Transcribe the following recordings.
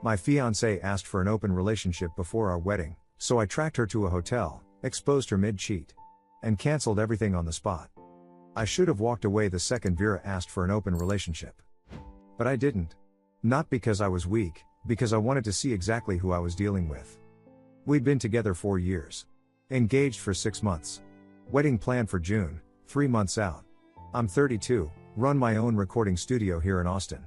My fiancée asked for an open relationship before our wedding, so I tracked her to a hotel, exposed her mid-cheat, and cancelled everything on the spot. I should have walked away the second Vera asked for an open relationship. But I didn't. Not because I was weak, because I wanted to see exactly who I was dealing with. We'd been together 4 years. Engaged for 6 months. Wedding planned for June, 3 months out. I'm 32, run my own recording studio here in Austin.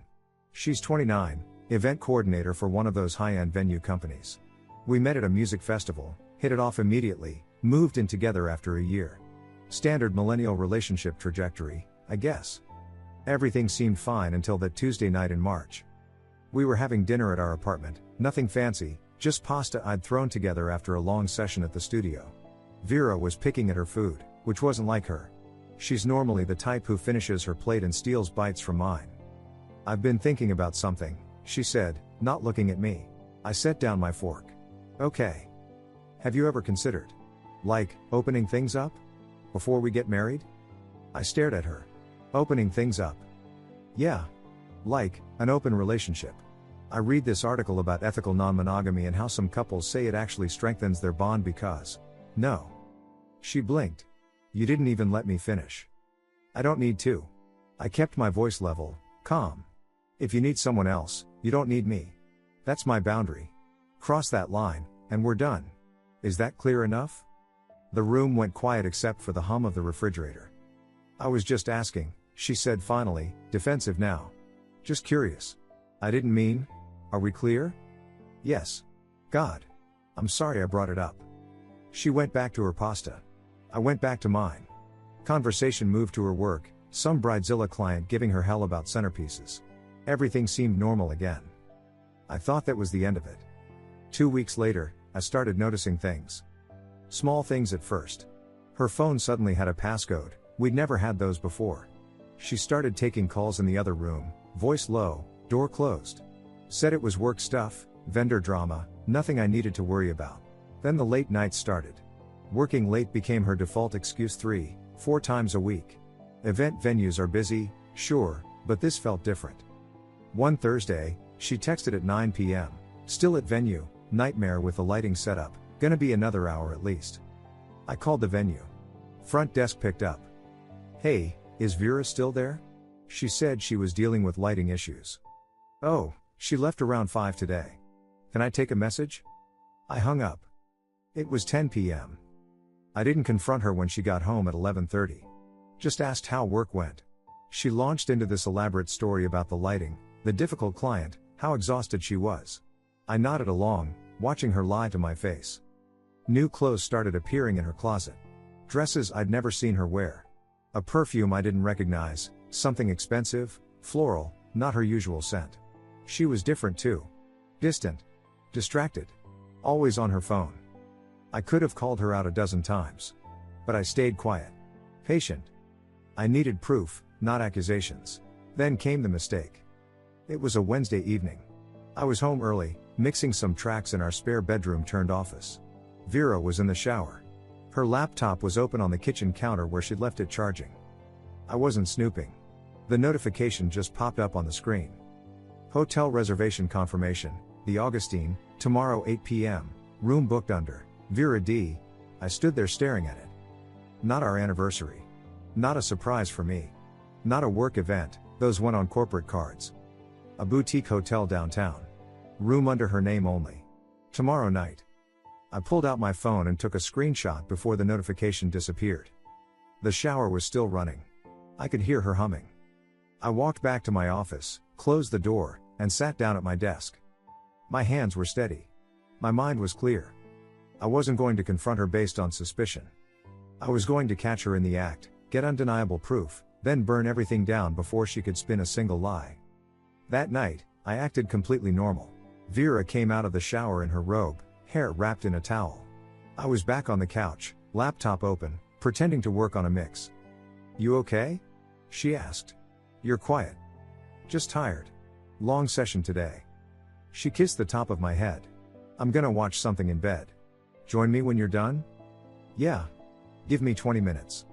She's 29, event coordinator for one of those high-end venue companies. We met at a music festival, hit it off immediately, moved in together after a year. Standard millennial relationship trajectory, I guess. Everything seemed fine until that Tuesday night in March. We were having dinner at our apartment, nothing fancy, just pasta I'd thrown together after a long session at the studio. Vera was picking at her food, which wasn't like her. She's normally the type who finishes her plate and steals bites from mine. "I've been thinking about something," she said, not looking at me. I set down my fork. "Okay. Have you ever considered, like, opening things up? Before we get married?" I stared at her. "Opening things up?" "Yeah. Like, an open relationship. I read this article about ethical non-monogamy and how some couples say it actually strengthens their bond because..." "No." She blinked. "You didn't even let me finish." "I don't need to." I kept my voice level, calm. "If you need someone else, you don't need me. That's my boundary. Cross that line, and we're done. Is that clear enough?" The room went quiet except for the hum of the refrigerator. "I was just asking," she said finally, defensive now. "Just curious. I didn't mean. Are we clear?" "Yes. God. I'm sorry I brought it up." She went back to her pasta. I went back to mine. Conversation moved to her work, some bridezilla client giving her hell about centerpieces. Everything seemed normal again. I thought that was the end of it. 2 weeks later, I started noticing things. Small things at first. Her phone suddenly had a passcode, we'd never had those before. She started taking calls in the other room, voice low, door closed. Said it was work stuff, vendor drama, nothing I needed to worry about. Then the late nights started. Working late became her default excuse 3-4 times a week. Event venues are busy, sure, but this felt different. One Thursday, she texted at 9 p.m. "Still at venue, nightmare with the lighting setup, gonna be another hour at least." I called the venue. Front desk picked up. "Hey, is Vera still there?" She said she was dealing with lighting issues. "Oh, she left around 5 today. Can I take a message?" I hung up. It was 10 p.m. I didn't confront her when she got home at 11:30. Just asked how work went. She launched into this elaborate story about the lighting, the difficult client, how exhausted she was. I nodded along, watching her lie to my face. New clothes started appearing in her closet. Dresses I'd never seen her wear. A perfume I didn't recognize, something expensive, floral, not her usual scent. She was different too. Distant. Distracted. Always on her phone. I could have called her out a dozen times. But I stayed quiet. Patient. I needed proof, not accusations. Then came the mistake. It was a Wednesday evening. I was home early, mixing some tracks in our spare bedroom-turned office. Vera was in the shower. Her laptop was open on the kitchen counter where she'd left it charging. I wasn't snooping. The notification just popped up on the screen. Hotel reservation confirmation, the Augustine, tomorrow 8 p.m., room booked under, Vera D. I stood there staring at it. Not our anniversary. Not a surprise for me. Not a work event, those went on corporate cards. A boutique hotel downtown. Room under her name only. Tomorrow night. I pulled out my phone and took a screenshot before the notification disappeared. The shower was still running. I could hear her humming. I walked back to my office, closed the door, and sat down at my desk. My hands were steady. My mind was clear. I wasn't going to confront her based on suspicion. I was going to catch her in the act, get undeniable proof, then burn everything down before she could spin a single lie. That night, I acted completely normal. Vera came out of the shower in her robe, hair wrapped in a towel. I was back on the couch, laptop open, pretending to work on a mix. "You okay?" she asked. "You're quiet." "Just tired. Long session today." She kissed the top of my head. "I'm gonna watch something in bed. Join me when you're done?" "Yeah. Give me 20 minutes."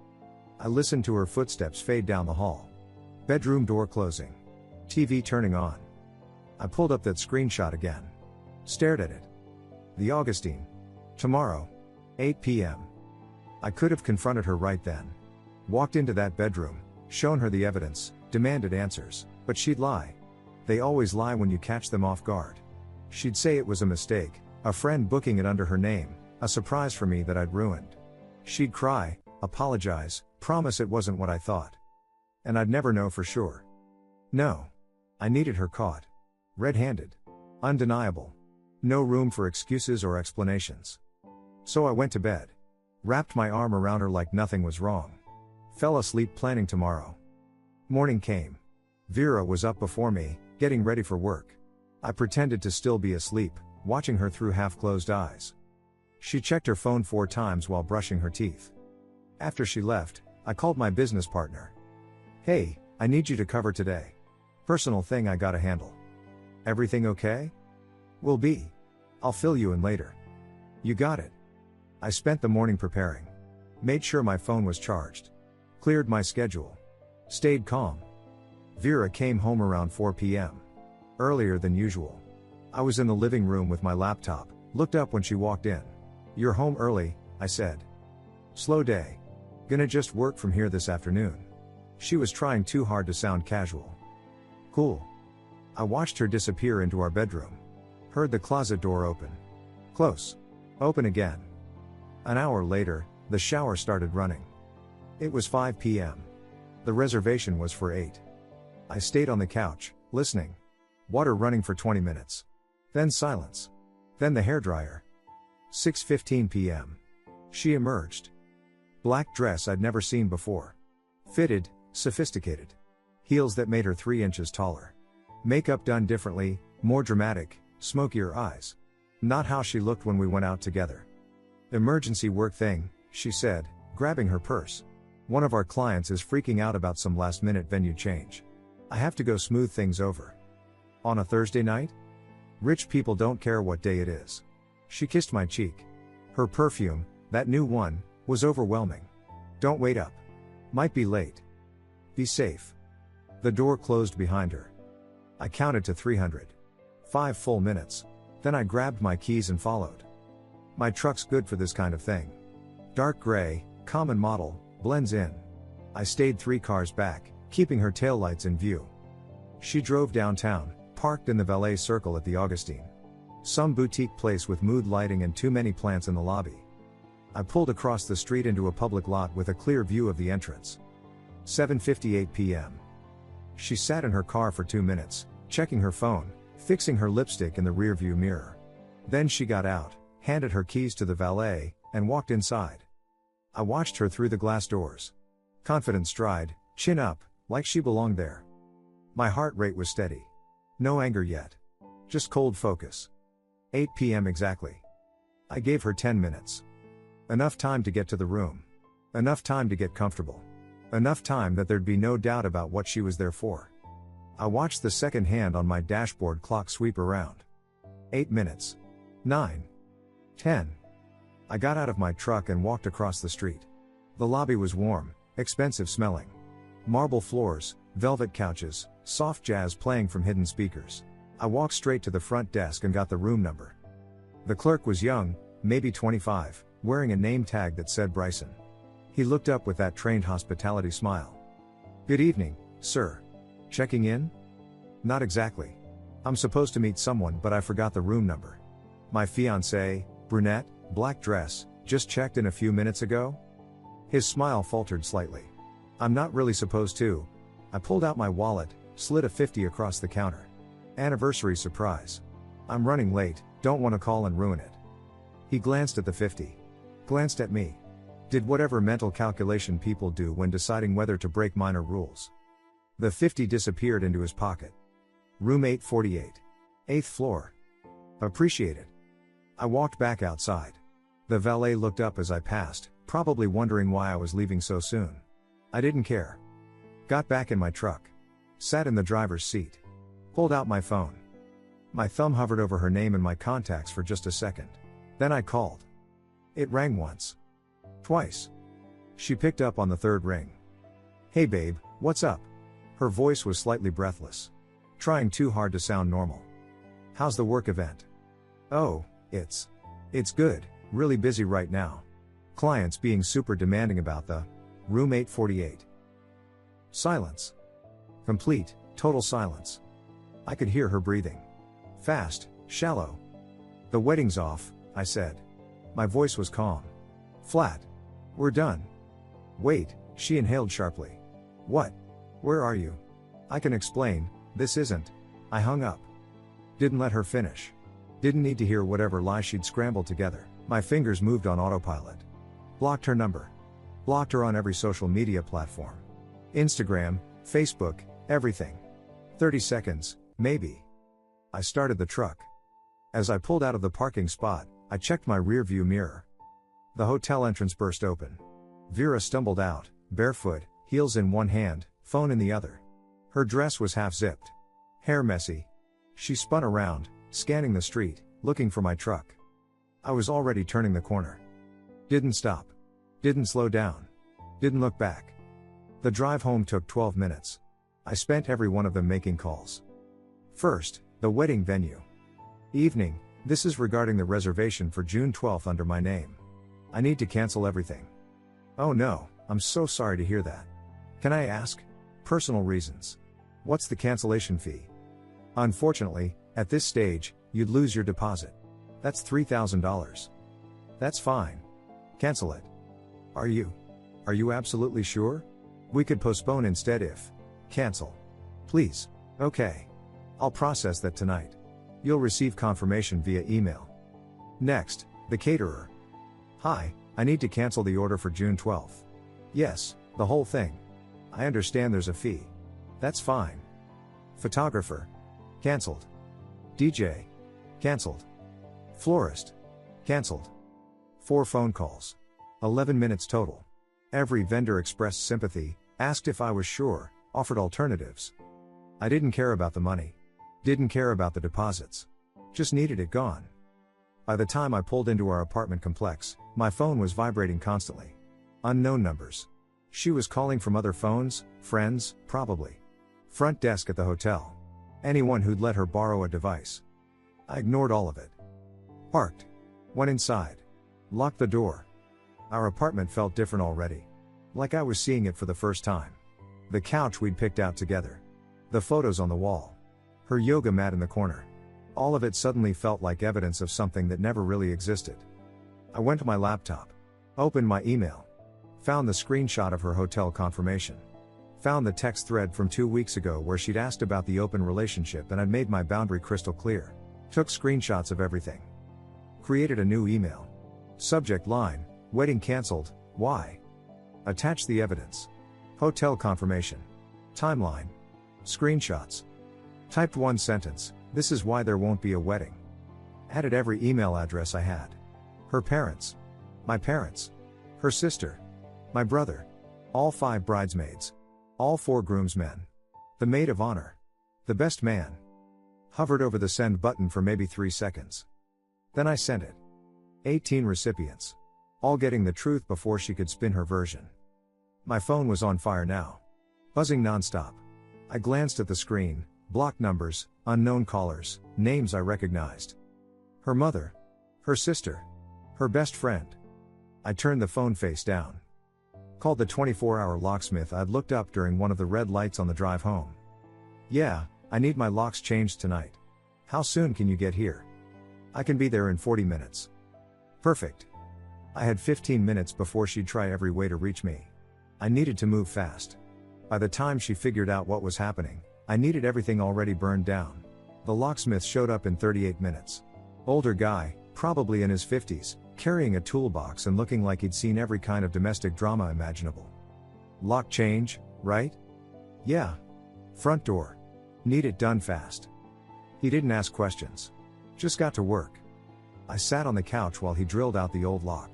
I listened to her footsteps fade down the hall. Bedroom door closing. TV turning on. I pulled up that screenshot again. Stared at it. The Augustine. Tomorrow. 8 p.m. I could have confronted her right then. Walked into that bedroom, shown her the evidence, demanded answers, but she'd lie. They always lie when you catch them off guard. She'd say it was a mistake, a friend booking it under her name, a surprise for me that I'd ruined. She'd cry, apologize, promise it wasn't what I thought. And I'd never know for sure. No. I needed her caught. Red-handed. Undeniable. No room for excuses or explanations. So I went to bed. Wrapped my arm around her like nothing was wrong. Fell asleep planning tomorrow. Morning came. Vera was up before me, getting ready for work. I pretended to still be asleep, watching her through half-closed eyes. She checked her phone 4 times while brushing her teeth. After she left, I called my business partner. Hey, I need you to cover today. Personal thing I gotta handle. Everything okay? Will be. I'll fill you in later. You got it. I spent the morning preparing. Made sure my phone was charged. Cleared my schedule. Stayed calm. Vera came home around 4 p.m. Earlier than usual. I was in the living room with my laptop, looked up when she walked in. You're home early, I said. Slow day. Gonna just work from here this afternoon. She was trying too hard to sound casual. Cool. I watched her disappear into our bedroom. Heard the closet door open. Close. Open again. An hour later, the shower started running. It was 5 p.m. The reservation was for 8. I stayed on the couch, listening. Water running for 20 minutes. Then silence. Then the hairdryer. 6:15 p.m. She emerged. Black dress I'd never seen before. Fitted, sophisticated. Heels that made her 3 inches taller. Makeup done differently, more dramatic, smokier eyes. Not how she looked when we went out together. Emergency work thing, she said, grabbing her purse. One of our clients is freaking out about some last-minute venue change. I have to go smooth things over. On a Thursday night? Rich people don't care what day it is. She kissed my cheek. Her perfume, that new one, was overwhelming. Don't wait up. Might be late. Be safe. The door closed behind her. I counted to 300. 5 full minutes. Then I grabbed my keys and followed. My truck's good for this kind of thing. Dark gray, common model, blends in. I stayed 3 cars back, keeping her taillights in view. She drove downtown, parked in the valet circle at the Augustine. Some boutique place with mood lighting and too many plants in the lobby. I pulled across the street into a public lot with a clear view of the entrance. 7:58 p.m. She sat in her car for 2 minutes, checking her phone, fixing her lipstick in the rearview mirror. Then she got out, handed her keys to the valet, and walked inside. I watched her through the glass doors. Confident stride, chin up, like she belonged there. My heart rate was steady. No anger yet. Just cold focus. 8 p.m. exactly. I gave her 10 minutes. Enough time to get to the room. Enough time to get comfortable. Enough time that there'd be no doubt about what she was there for. I watched the second hand on my dashboard clock sweep around. 8 minutes. 9. 10. I got out of my truck and walked across the street. The lobby was warm, expensive smelling. Marble floors, velvet couches, soft jazz playing from hidden speakers. I walked straight to the front desk and got the room number. The clerk was young, maybe 25, wearing a name tag that said Bryson. He looked up with that trained hospitality smile. Good evening, sir. Checking in? Not exactly. I'm supposed to meet someone but I forgot the room number. My fiancée, brunette, black dress, just checked in a few minutes ago? His smile faltered slightly. I'm not really supposed to. I pulled out my wallet, slid a 50 across the counter. Anniversary surprise. I'm running late, don't want to call and ruin it. He glanced at the 50. Glanced at me. Did whatever mental calculation people do when deciding whether to break minor rules. The 50 disappeared into his pocket. Room 848. 8th floor. Appreciate it. I walked back outside. The valet looked up as I passed, probably wondering why I was leaving so soon. I didn't care. Got back in my truck. Sat in the driver's seat. Pulled out my phone. My thumb hovered over her name and my contacts for just a second. Then I called. It rang once. Twice. She picked up on the third ring. Hey babe, what's up? Her voice was slightly breathless. Trying too hard to sound normal. How's the work event? Oh, it's good, really busy right now. Clients being super demanding about the room 848. Silence. Complete, total silence. I could hear her breathing. Fast, shallow. The wedding's off, I said. My voice was calm. Flat. We're done. Wait, she inhaled sharply. What? Where are you? I can explain, this isn't. I hung up. Didn't let her finish. Didn't need to hear whatever lie she'd scrambled together. My fingers moved on autopilot. Blocked her number. Blocked her on every social media platform. Instagram, Facebook, everything. 30 seconds, maybe. I started the truck. As I pulled out of the parking spot, I checked my rearview mirror. The hotel entrance burst open. Vera stumbled out, barefoot, heels in one hand, phone in the other. Her dress was half zipped. Hair messy. She spun around, scanning the street, looking for my truck. I was already turning the corner. Didn't stop. Didn't slow down. Didn't look back. The drive home took 12 minutes. I spent every one of them making calls. First, the wedding venue. Evening, this is regarding the reservation for June 12th under my name. I need to cancel everything. Oh no, I'm so sorry to hear that. Can I ask? Personal reasons. What's the cancellation fee? Unfortunately, at this stage, you'd lose your deposit. That's $3,000. That's fine. Cancel it. Are you absolutely sure? We could postpone instead if. Cancel. Please. Okay. I'll process that tonight. You'll receive confirmation via email. Next, the caterer. Hi, I need to cancel the order for June 12th. Yes, the whole thing. I understand there's a fee. That's fine. Photographer. Cancelled. DJ. Cancelled. Florist. Cancelled. 4 phone calls. 11 minutes total. Every vendor expressed sympathy, asked if I was sure, offered alternatives. I didn't care about the money. Didn't care about the deposits. Just needed it gone. By the time I pulled into our apartment complex, my phone was vibrating constantly. Unknown numbers. She was calling from other phones, friends, probably. Front desk at the hotel. Anyone who'd let her borrow a device. I ignored all of it. Parked. Went inside. Locked the door. Our apartment felt different already. Like I was seeing it for the first time. The couch we'd picked out together. The photos on the wall. Her yoga mat in the corner. All of it suddenly felt like evidence of something that never really existed. I went to my laptop. Opened my email. Found the screenshot of her hotel confirmation. Found the text thread from 2 weeks ago where she'd asked about the open relationship and I'd made my boundary crystal clear. Took screenshots of everything. Created a new email. Subject line, wedding cancelled, why? Attached the evidence. Hotel confirmation. Timeline. Screenshots. Typed one sentence, this is why there won't be a wedding. Added every email address I had. Her parents. My parents. Her sister. My brother. All 5 bridesmaids. All 4 groomsmen. The maid of honor. The best man. Hovered over the send button for maybe 3 seconds. Then I sent it. 18 recipients. All getting the truth before she could spin her version. My phone was on fire now. Buzzing nonstop. I glanced at the screen, blocked numbers, unknown callers, names I recognized. Her mother. Her sister. Her best friend. I turned the phone face down. Called the 24-hour locksmith I'd looked up during one of the red lights on the drive home. Yeah, I need my locks changed tonight. How soon can you get here? I can be there in 40 minutes. Perfect. I had 15 minutes before she'd try every way to reach me. I needed to move fast. By the time she figured out what was happening, I needed everything already burned down. The locksmith showed up in 38 minutes. Older guy, probably in his 50s, carrying a toolbox and looking like he'd seen every kind of domestic drama imaginable. Lock change, right? Yeah. Front door. Need it done fast. He didn't ask questions. Just got to work. I sat on the couch while he drilled out the old lock.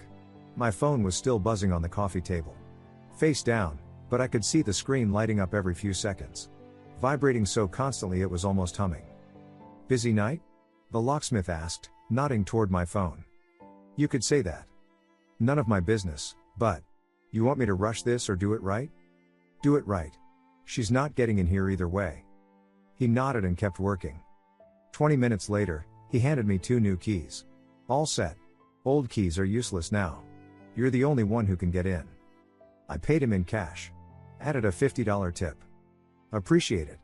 My phone was still buzzing on the coffee table. Face down, but I could see the screen lighting up every few seconds. Vibrating so constantly it was almost humming. Busy night? The locksmith asked, nodding toward my phone. You could say that. None of my business, but you want me to rush this or do it right? Do it right. She's not getting in here either way. He nodded and kept working. 20 minutes later, he handed me 2 new keys. All set. Old keys are useless now. You're the only one who can get in. I paid him in cash. Added a $50 tip. Appreciate it.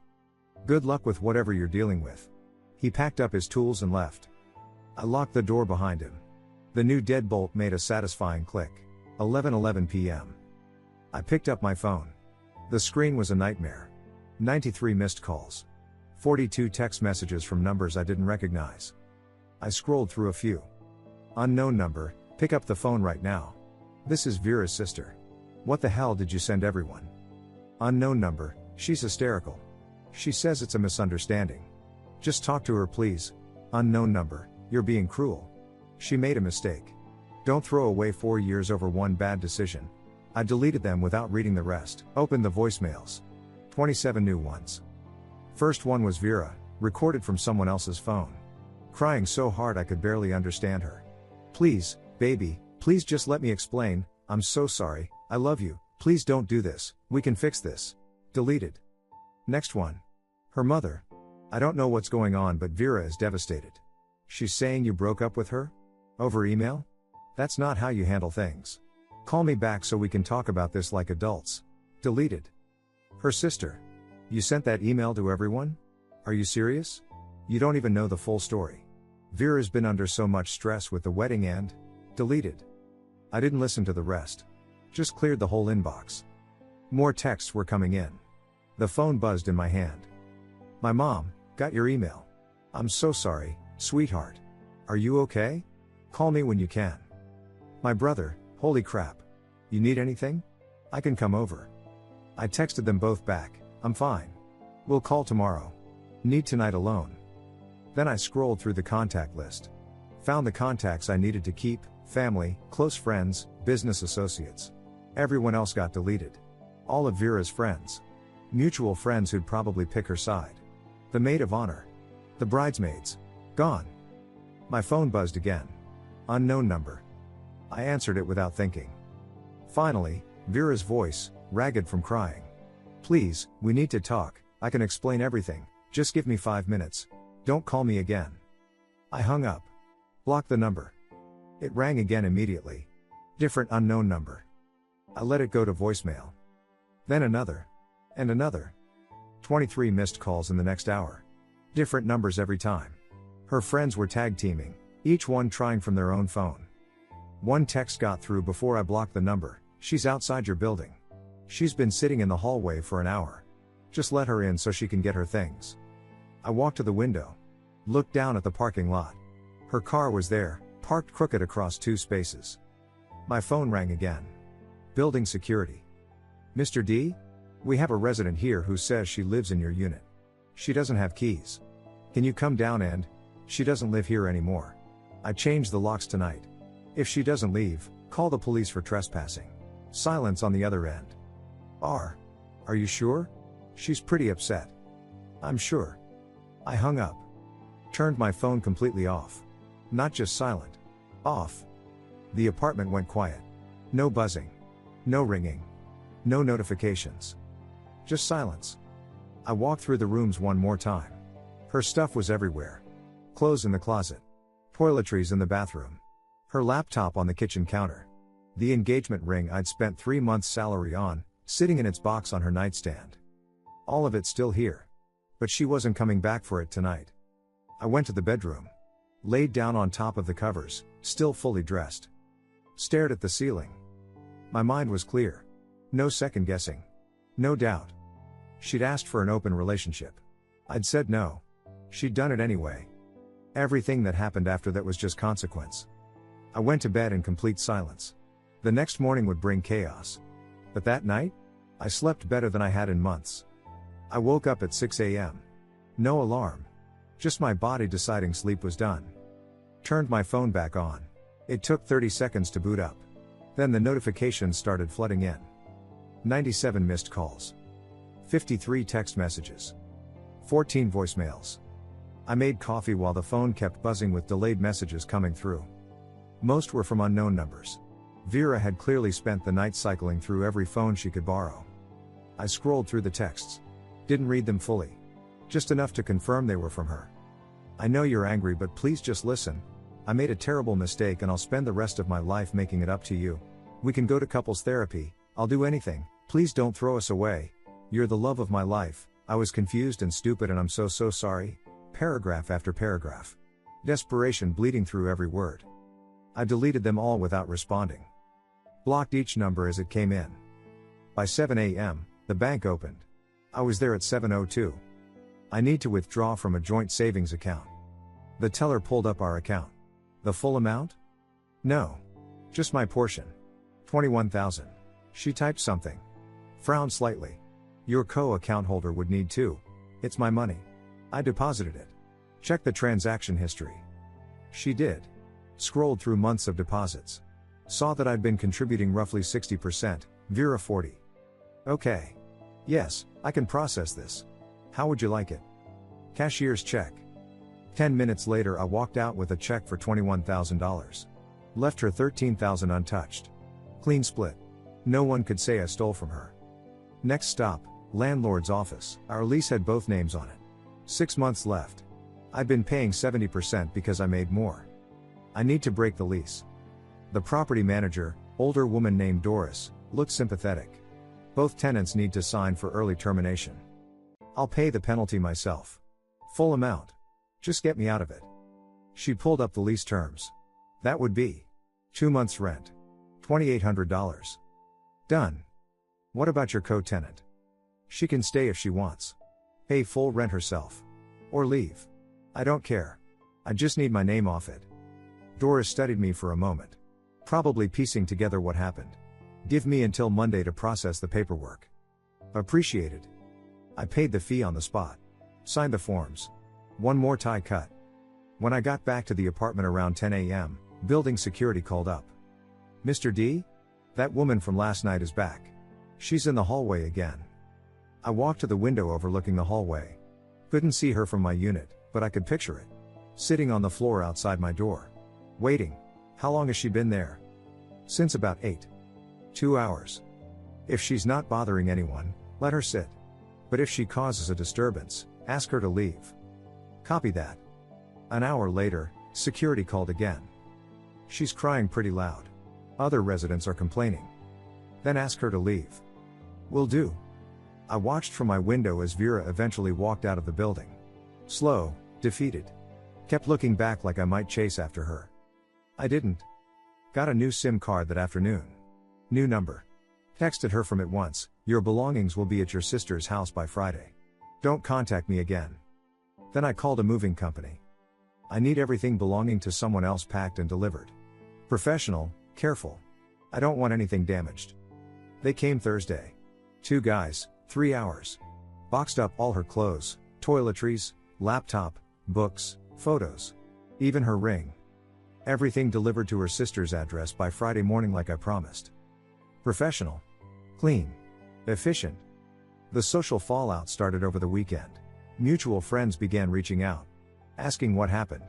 Good luck with whatever you're dealing with. He packed up his tools and left. I locked the door behind him. The new deadbolt made a satisfying click. 11:11 p.m. I picked up my phone. The screen was a nightmare. 93 missed calls. 42 text messages from numbers I didn't recognize. I scrolled through a few. Unknown number, pick up the phone right now. This is Vera's sister. What the hell did you send everyone? Unknown number, she's hysterical. She says it's a misunderstanding. Just talk to her please. Unknown number, you're being cruel. She made a mistake. Don't throw away 4 years over one bad decision. I deleted them without reading the rest. Opened the voicemails. 27 new ones. First one was Vera, recorded from someone else's phone. Crying so hard I could barely understand her. Please, baby, please just let me explain. I'm so sorry, I love you, please don't do this, we can fix this. Deleted. Next one. Her mother. I don't know what's going on but Vera is devastated. She's saying you broke up with her? Over email? That's not how you handle things. Call me back so we can talk about this like adults. Deleted. Her sister. You sent that email to everyone? Are you serious? You don't even know the full story. Vera's been under so much stress with the wedding and... Deleted. I didn't listen to the rest. Just cleared the whole inbox. More texts were coming in. The phone buzzed in my hand. My mom, got your email. I'm so sorry, sweetheart. Are you okay? Call me when you can. My brother, holy crap. You need anything? I can come over. I texted them both back, I'm fine. We'll call tomorrow. Need tonight alone. Then I scrolled through the contact list. Found the contacts I needed to keep, family, close friends, business associates. Everyone else got deleted. All of Vera's friends. Mutual friends who'd probably pick her side. The maid of honor. The bridesmaids. Gone. My phone buzzed again. Unknown number. I answered it without thinking. Finally, Vera's voice, ragged from crying. Please, we need to talk, I can explain everything, just give me 5 minutes. Don't call me again. I hung up. Blocked the number. It rang again immediately. Different unknown number. I let it go to voicemail. Then another. And another. 23 missed calls in the next hour. Different numbers every time. Her friends were tag teaming, each one trying from their own phone. One text got through before I blocked the number. She's outside your building. She's been sitting in the hallway for an hour. Just let her in so she can get her things. I walked to the window. Looked down at the parking lot. Her car was there, parked crooked across 2 spaces. My phone rang again. Building security. Mr. D? We have a resident here who says she lives in your unit. She doesn't have keys. Can you come down and... She doesn't live here anymore. I changed the locks tonight. If she doesn't leave, call the police for trespassing. Silence on the other end. Are you sure? She's pretty upset. I'm sure. I hung up. Turned my phone completely off. Not just silent. Off. The apartment went quiet. No buzzing. No ringing. No notifications. Just silence. I walked through the rooms one more time. Her stuff was everywhere. Clothes in the closet. Toiletries in the bathroom. Her laptop on the kitchen counter. The engagement ring I'd spent 3 months' salary on, sitting in its box on her nightstand. All of it still here. But she wasn't coming back for it tonight. I went to the bedroom. Laid down on top of the covers, still fully dressed. Stared at the ceiling. My mind was clear. No second guessing. No doubt. She'd asked for an open relationship. I'd said no. She'd done it anyway. Everything that happened after that was just consequence. I went to bed in complete silence. The next morning would bring chaos. But that night? I slept better than I had in months. I woke up at 6 a.m. No alarm. Just my body deciding sleep was done. Turned my phone back on. It took 30 seconds to boot up. Then the notifications started flooding in. 97 missed calls. 53 text messages. 14 voicemails. I made coffee while the phone kept buzzing with delayed messages coming through. Most were from unknown numbers. Vera had clearly spent the night cycling through every phone she could borrow. I scrolled through the texts. Didn't read them fully. Just enough to confirm they were from her. I know you're angry, but please just listen. I made a terrible mistake and I'll spend the rest of my life making it up to you. We can go to couples therapy, I'll do anything, please don't throw us away. You're the love of my life, I was confused and stupid and I'm so sorry. Paragraph after paragraph. Desperation bleeding through every word. I deleted them all without responding. Blocked each number as it came in. By 7 a.m., the bank opened. I was there at 7:02. I need to withdraw from a joint savings account. The teller pulled up our account. The full amount? No. Just my portion. 21,000. She typed something. Frowned slightly. Your co-account holder would need too. It's my money. I deposited it. Check the transaction history. She did. Scrolled through months of deposits. Saw that I'd been contributing roughly 60%, Vera 40. Okay. Yes, I can process this. How would you like it? Cashier's check. 10 minutes later I walked out with a check for $21,000. Left her $13,000 untouched. Clean split. No one could say I stole from her. Next stop, landlord's office. Our lease had both names on it. 6 months left. I'd been paying 70% because I made more. I need to break the lease. The property manager, older woman named Doris, looked sympathetic. Both tenants need to sign for early termination. I'll pay the penalty myself. Full amount. Just get me out of it. She pulled up the lease terms. That would be 2 months rent. $2,800. Done. What about your co-tenant? She can stay if she wants. Pay full rent herself. Or leave. I don't care. I just need my name off it. Doris studied me for a moment. Probably piecing together what happened. Give me until Monday to process the paperwork. Appreciated. I paid the fee on the spot. Signed the forms. One more tie cut. When I got back to the apartment around 10 a.m., building security called up. Mr. D? That woman from last night is back. She's in the hallway again. I walked to the window overlooking the hallway. Couldn't see her from my unit, but I could picture it. Sitting on the floor outside my door. Waiting. How long has she been there? Since about 8. 2 hours. If she's not bothering anyone, let her sit. But if she causes a disturbance, ask her to leave. Copy that. An hour later, security called again. She's crying pretty loud. Other residents are complaining. Then ask her to leave. Will do. I watched from my window as Vera eventually walked out of the building. Slow, defeated. Kept looking back like I might chase after her. I didn't. Got a new SIM card that afternoon. New number. Texted her from it once, your belongings will be at your sister's house by Friday. Don't contact me again. Then I called a moving company. I need everything belonging to someone else packed and delivered. Professional, careful. I don't want anything damaged. They came Thursday. 2 guys, 3 hours. Boxed up all her clothes, toiletries, laptop, books, photos. Even her ring. Everything delivered to her sister's address by Friday morning like I promised. Professional. Clean. Efficient. The social fallout started over the weekend. Mutual friends began reaching out. Asking what happened.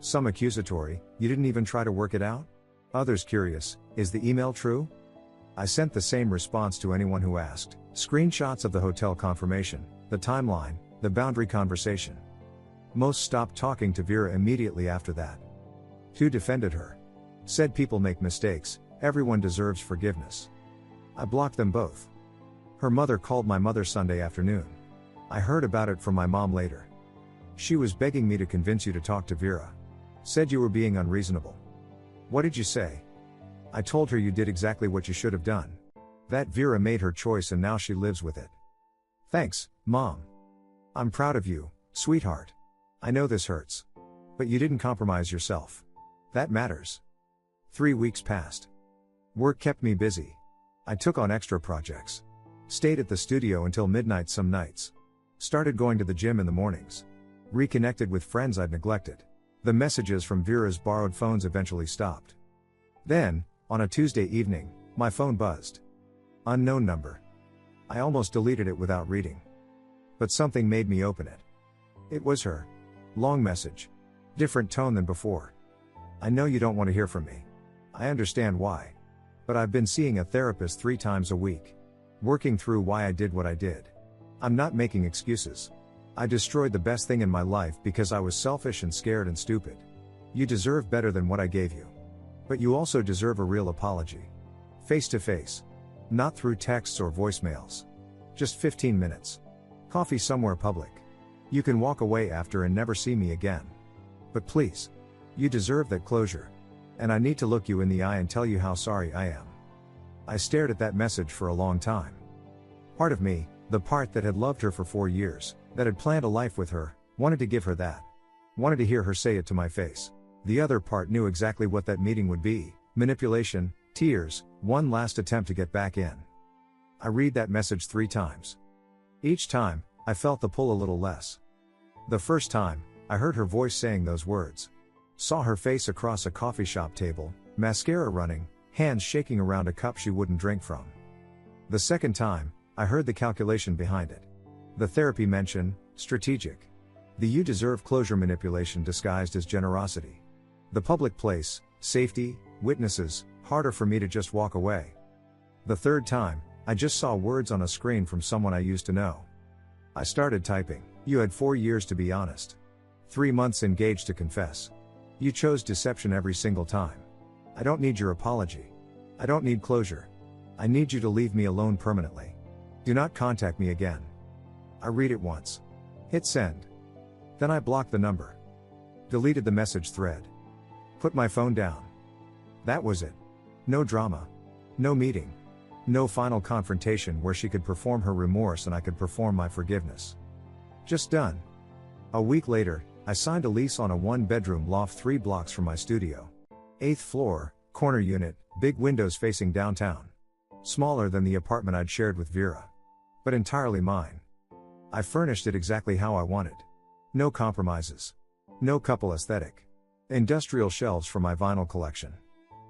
Some accusatory, you didn't even try to work it out? Others curious, is the email true? I sent the same response to anyone who asked. Screenshots of the hotel confirmation, the timeline, the boundary conversation. Most stopped talking to Vera immediately after that. 2 defended her. Said people make mistakes, everyone deserves forgiveness. I blocked them both. Her mother called my mother Sunday afternoon. I heard about it from my mom later. She was begging me to convince you to talk to Vera. Said you were being unreasonable. What did you say? I told her you did exactly what you should have done. That Vera made her choice and now she lives with it. Thanks, Mom. I'm proud of you, sweetheart. I know this hurts. But you didn't compromise yourself. That matters. 3 weeks passed. Work kept me busy. I took on extra projects. Stayed at the studio until midnight some nights. Started going to the gym in the mornings. Reconnected with friends I'd neglected. The messages from Vera's borrowed phones eventually stopped. Then, on a Tuesday evening, my phone buzzed. Unknown number. I almost deleted it without reading. But something made me open it. It was her. Long message. Different tone than before. I know you don't want to hear from me. I understand why. But I've been seeing a therapist 3 times a week. Working through why I did what I did. I'm not making excuses. I destroyed the best thing in my life because I was selfish and scared and stupid. You deserve better than what I gave you. But you also deserve a real apology. Face to face. Not through texts or voicemails. Just 15 minutes. Coffee somewhere public. You can walk away after and never see me again. But please. You deserve that closure. And I need to look you in the eye and tell you how sorry I am. I stared at that message for a long time. Part of me, the part that had loved her for 4 years, that had planned a life with her, wanted to give her that. Wanted to hear her say it to my face. The other part knew exactly what that meeting would be: manipulation, tears, one last attempt to get back in. I read that message 3 times. Each time, I felt the pull a little less. The first time, I heard her voice saying those words. Saw her face across a coffee shop table, mascara running, hands shaking around a cup she wouldn't drink from. The second time, I heard the calculation behind it. The therapy mention, strategic. The you deserve closure manipulation disguised as generosity. The public place, safety, witnesses, harder for me to just walk away. The third time, I just saw words on a screen from someone I used to know. I started typing. You had 4 years to be honest. 3 months engaged to confess. You chose deception every single time. I don't need your apology. I don't need closure. I need you to leave me alone permanently. Do not contact me again. I read it once. Hit send. Then I blocked the number. Deleted the message thread. Put my phone down. That was it. No drama. No meeting. No final confrontation where she could perform her remorse and I could perform my forgiveness. Just done. A week later, I signed a lease on a 1-bedroom loft 3 blocks from my studio. 8th floor, corner unit, big windows facing downtown. Smaller than the apartment I'd shared with Vera. But entirely mine. I furnished it exactly how I wanted. No compromises. No couple aesthetic. Industrial shelves for my vinyl collection.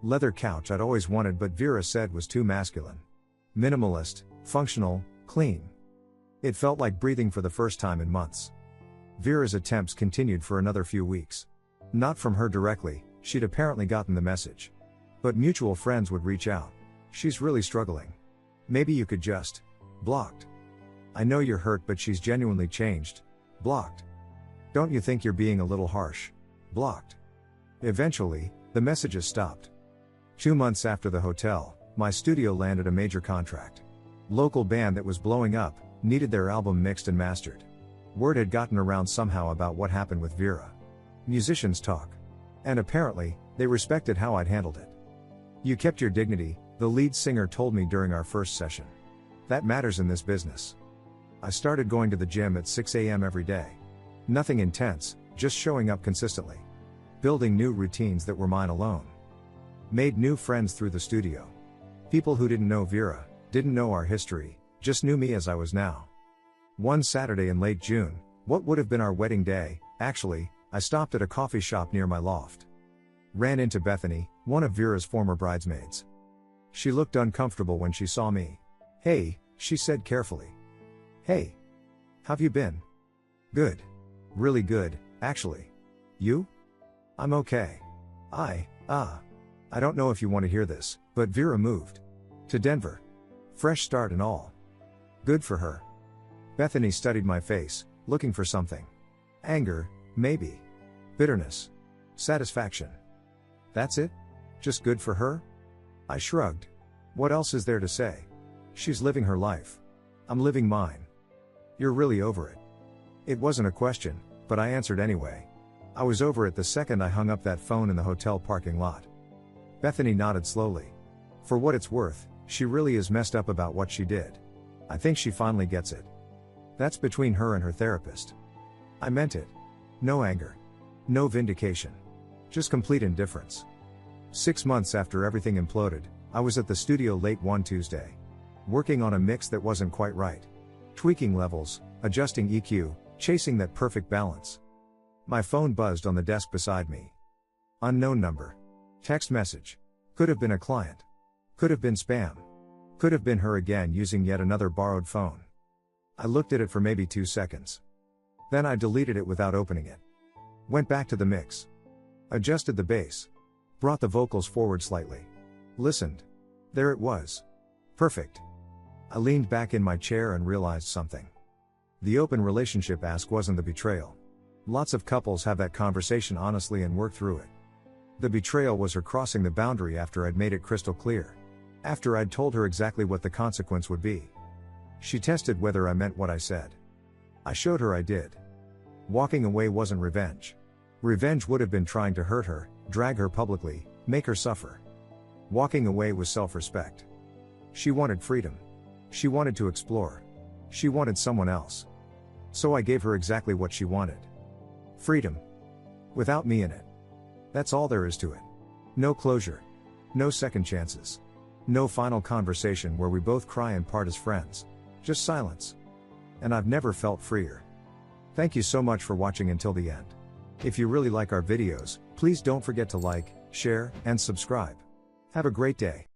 Leather couch I'd always wanted but Vera said was too masculine. Minimalist, functional, clean. It felt like breathing for the first time in months. Vera's attempts continued for another few weeks. Not from her directly, she'd apparently gotten the message. But mutual friends would reach out. She's really struggling. Maybe you could just. Blocked. I know you're hurt but she's genuinely changed. Blocked. Don't you think you're being a little harsh? Blocked. Eventually, the messages stopped. 2 months after the hotel, my studio landed a major contract. Local band that was blowing up, needed their album mixed and mastered. Word had gotten around somehow about what happened with Vera. Musicians talk. And apparently, they respected how I'd handled it. You kept your dignity, the lead singer told me during our first session. That matters in this business. I started going to the gym at 6 a.m. every day. Nothing intense, just showing up consistently. Building new routines that were mine alone. Made new friends through the studio. People who didn't know Vera, didn't know our history, just knew me as I was now. One Saturday in late June, what would have been our wedding day, actually, I stopped at a coffee shop near my loft. Ran into Bethany, one of Vera's former bridesmaids. She looked uncomfortable when she saw me. Hey, she said carefully. Hey. How've you been? Good. Really good, actually. You? I'm okay. I don't know if you want to hear this, but Vera moved. To Denver. Fresh start and all. Good for her. Bethany studied my face, looking for something. Anger, maybe. Bitterness. Satisfaction. That's it? Just good for her? I shrugged. What else is there to say? She's living her life. I'm living mine. You're really over it. It wasn't a question, but I answered anyway. I was over it the second I hung up that phone in the hotel parking lot. Bethany nodded slowly. For what it's worth, she really is messed up about what she did. I think she finally gets it. That's between her and her therapist. I meant it. No anger. No vindication. Just complete indifference. 6 months after everything imploded, I was at the studio late one Tuesday. Working on a mix that wasn't quite right. Tweaking levels, adjusting EQ, chasing that perfect balance. My phone buzzed on the desk beside me. Unknown number. Text message. Could have been a client. Could have been spam. Could have been her again using yet another borrowed phone. I looked at it for maybe 2 seconds. Then I deleted it without opening it. Went back to the mix. Adjusted the bass. Brought the vocals forward slightly. Listened. There it was. Perfect. I leaned back in my chair and realized something. The open relationship ask wasn't the betrayal. Lots of couples have that conversation honestly and work through it. The betrayal was her crossing the boundary after I'd made it crystal clear. After I'd told her exactly what the consequence would be. She tested whether I meant what I said. I showed her I did. Walking away wasn't revenge. Revenge would have been trying to hurt her, drag her publicly, make her suffer. Walking away was self-respect. She wanted freedom. She wanted to explore. She wanted someone else. So I gave her exactly what she wanted. Freedom. Without me in it. That's all there is to it. No closure. No second chances. No final conversation where we both cry and part as friends. Just silence. And I've never felt freer. Thank you so much for watching until the end. If you really like our videos, please don't forget to like, share, and subscribe. Have a great day.